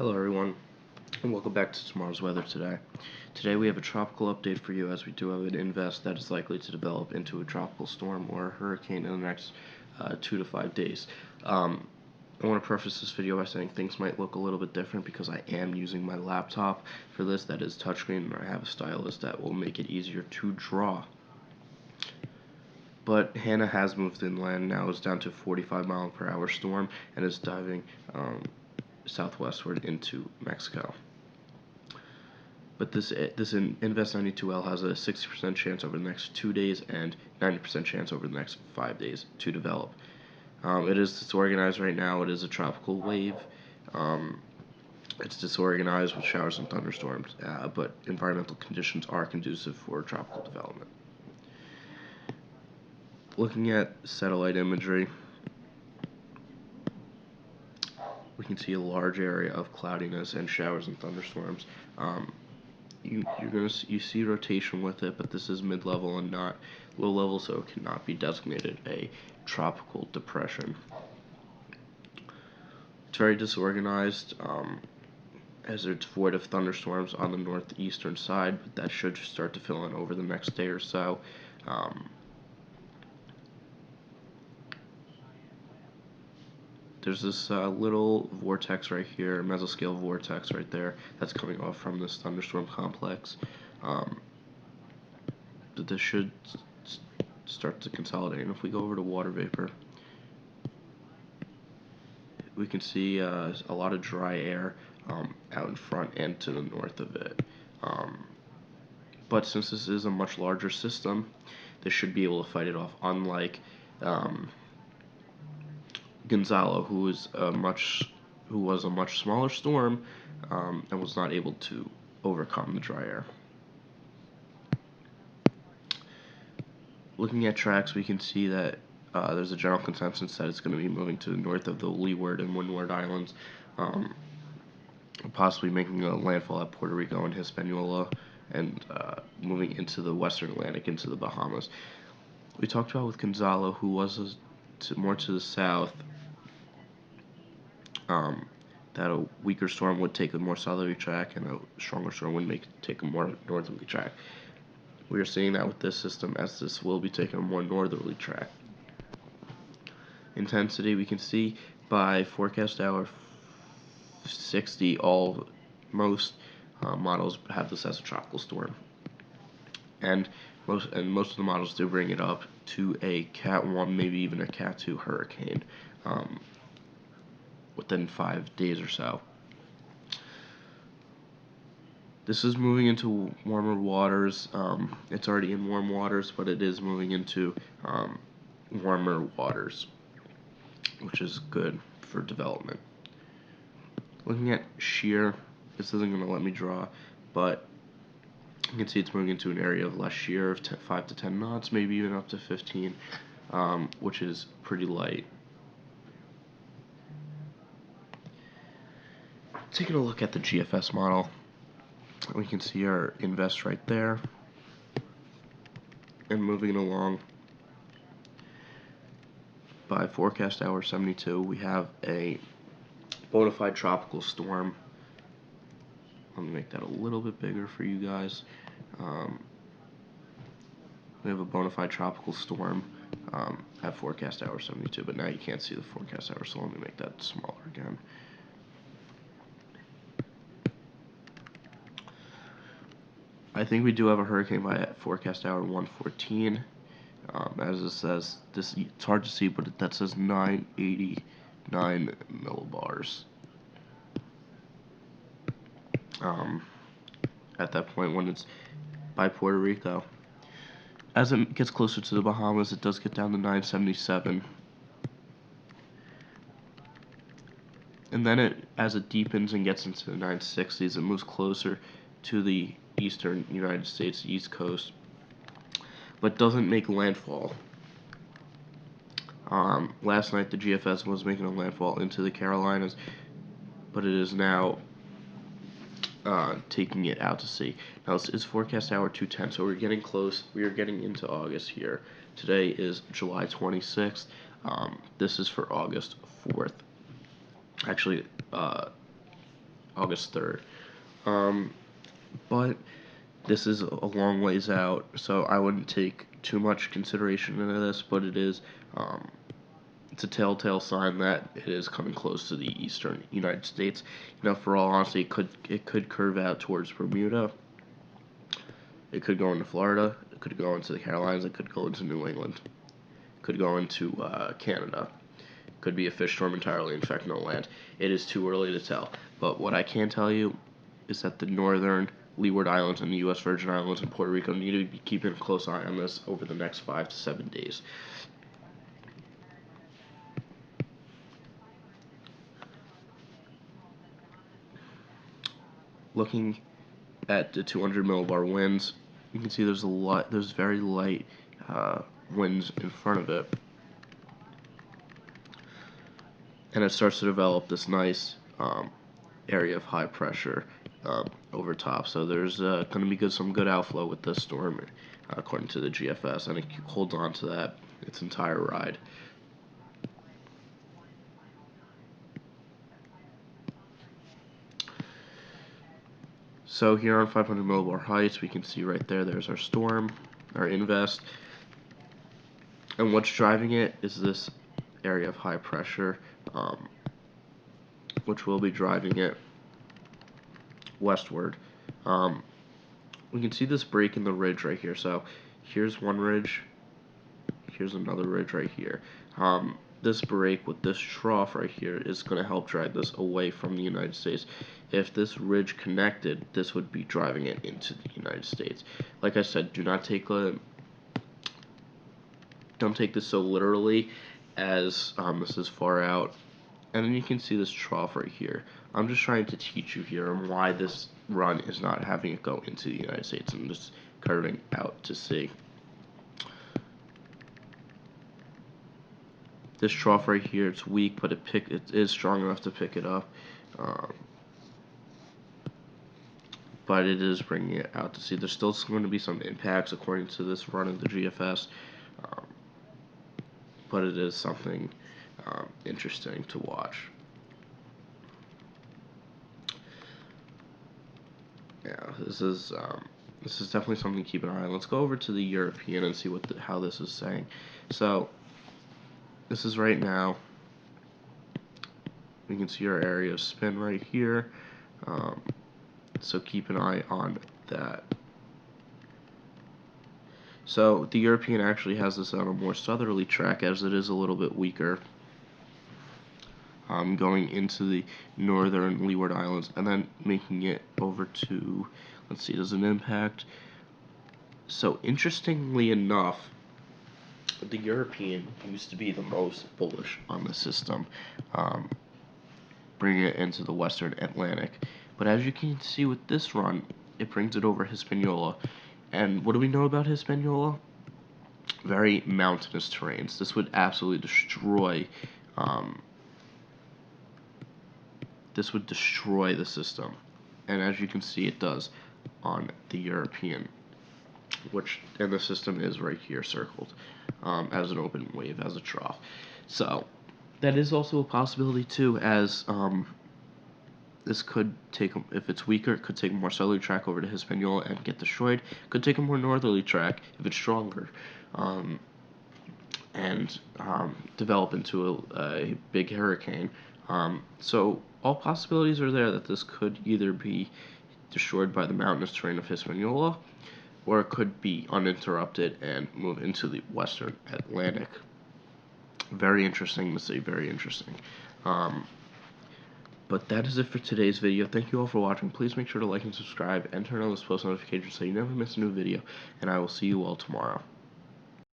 Hello everyone, and welcome back to Tomorrow's Weather Today. Today we have a tropical update for you as we do have an invest that is likely to develop into a tropical storm or a hurricane in the next 2 to 5 days. I want to preface this video by saying things might look a little bit different because I am using my laptop for this that is touchscreen, and I have a stylus that will make it easier to draw. But Hannah has moved inland, now is down to 45-mile-per-hour storm and is diving southwestward into Mexico. But this Invest 92L has a 60% chance over the next 2 days and 90% chance over the next 5 days to develop. It is disorganized right now. It is a tropical wave. It's disorganized with showers and thunderstorms, but environmental conditions are conducive for tropical development. Looking at satellite imagery, we can see a large area of cloudiness and showers and thunderstorms. You see rotation with it, but this is mid-level and not low-level, so it cannot be designated a tropical depression. It's very disorganized, as it's void of thunderstorms on the northeastern side, but that should start to fill in over the next day or so. There's this little vortex right here, mesoscale vortex right there, that's coming off from this thunderstorm complex. But this should start to consolidate. And if we go over to water vapor, we can see a lot of dry air out in front and to the north of it. But since this is a much larger system, this should be able to fight it off, unlike Gonzalo, who was a much smaller storm and was not able to overcome the dry air. Looking at tracks, we can see that there's a general consensus that it's going to be moving to the north of the Leeward and Windward Islands, possibly making a landfall at Puerto Rico and Hispaniola, and moving into the western Atlantic, into the Bahamas. We talked about with Gonzalo, who was more to the south, that a weaker storm would take a more southerly track and a stronger storm would take a more northerly track. We are seeing that with this system, as this will be taking a more northerly track. Intensity, we can see by forecast hour 60, most models have this as a tropical storm, and most of the models do bring it up to a Cat 1, maybe even a Cat 2 hurricane within 5 days or so. This is moving into warmer waters. It's already in warm waters, but it is moving into warmer waters, which is good for development. Looking at shear, this isn't going to let me draw, but you can see it's moving into an area of less shear of 5 to 10 knots, maybe even up to 15, which is pretty light. Taking a look at the GFS model, we can see our invest right there, and moving along. By forecast hour 72, we have a bona fide tropical storm. Let me make that a little bit bigger for you guys. We have a bona fide tropical storm at forecast hour 72, but now you can't see the forecast hour, so let me make that smaller again. I think we do have a hurricane by forecast hour 114. As it says, it's hard to see, but that says 989 millibars. At that point, when it's by Puerto Rico. As it gets closer to the Bahamas, it does get down to 977. And then as it deepens and gets into the 960s, it moves closer to the eastern United States, East Coast, but doesn't make landfall. Last night the GFS was making a landfall into the Carolinas, but it is now taking it out to sea. Now this is forecast hour 210, so we're getting close. We are getting into August here. Today is July 26th. This is for August 4th. Actually, August 3rd. Um, but this is a long ways out, so I wouldn't take too much consideration into this, but um, it's a telltale sign that it is coming close to the eastern United States. For all honesty, it could curve out towards Bermuda. It could go into Florida. It could go into the Carolinas. It could go into New England. It could go into Canada. It could be a fish storm entirely, infect no land. It is too early to tell. But what I can tell you is that the northern Leeward Islands and the U.S. Virgin Islands and Puerto Rico need to be keeping a close eye on this over the next 5 to 7 days. Looking at the 200 millibar winds, you can see there's very light winds in front of it, and it starts to develop this nice area of high pressure over top. So there's going to be some good outflow with this storm, according to the GFS, and it holds on to that its entire ride. So here on 500 millibar heights, we can see right there's our storm, our invest, and what's driving it is this area of high pressure, which will be driving it westward. Um, we can see this break in the ridge right here. So here's one ridge, here's another ridge right here. This break with this trough right here is going to help drag this away from the United States. If this ridge connected, this would be driving it into the United States. Like I said, don't take this so literally, as this is far out. And then you can see this trough right here. I'm just trying to teach you here on why this run is not having it go into the United States and just curving out to sea. This trough right here, it's weak, but it is strong enough to pick it up. But it is bringing it out to sea. There's still going to be some impacts according to this run of the GFS, but it is something interesting to watch. Yeah, this is definitely something to keep an eye on. Let's go over to the European and see how this is saying. So this is right now. We can see our area of spin right here. So keep an eye on that. So the European actually has this on a more southerly track, as it is a little bit weaker, going into the northern Leeward Islands and then making it over to, let's see, does it impact? So interestingly enough, the European used to be the most bullish on the system, bringing it into the western Atlantic. But as you can see with this run, it brings it over Hispaniola. And what do we know about Hispaniola? Very mountainous terrains. This would absolutely destroy the system. And as you can see, it does on the European, and the system is right here circled as an open wave, as a trough. So that is also a possibility too, as this could take, if it's weaker, it could take a more southerly track over to Hispaniola and get destroyed. Could take a more northerly track if it's stronger, and develop into a big hurricane. So all possibilities are there that this could either be destroyed by the mountainous terrain of Hispaniola, or it could be uninterrupted and move into the western Atlantic. Very interesting to say, very interesting. But that is it for today's video. Thank you all for watching. Please make sure to like and subscribe and turn on those post notifications so you never miss a new video. And I will see you all tomorrow.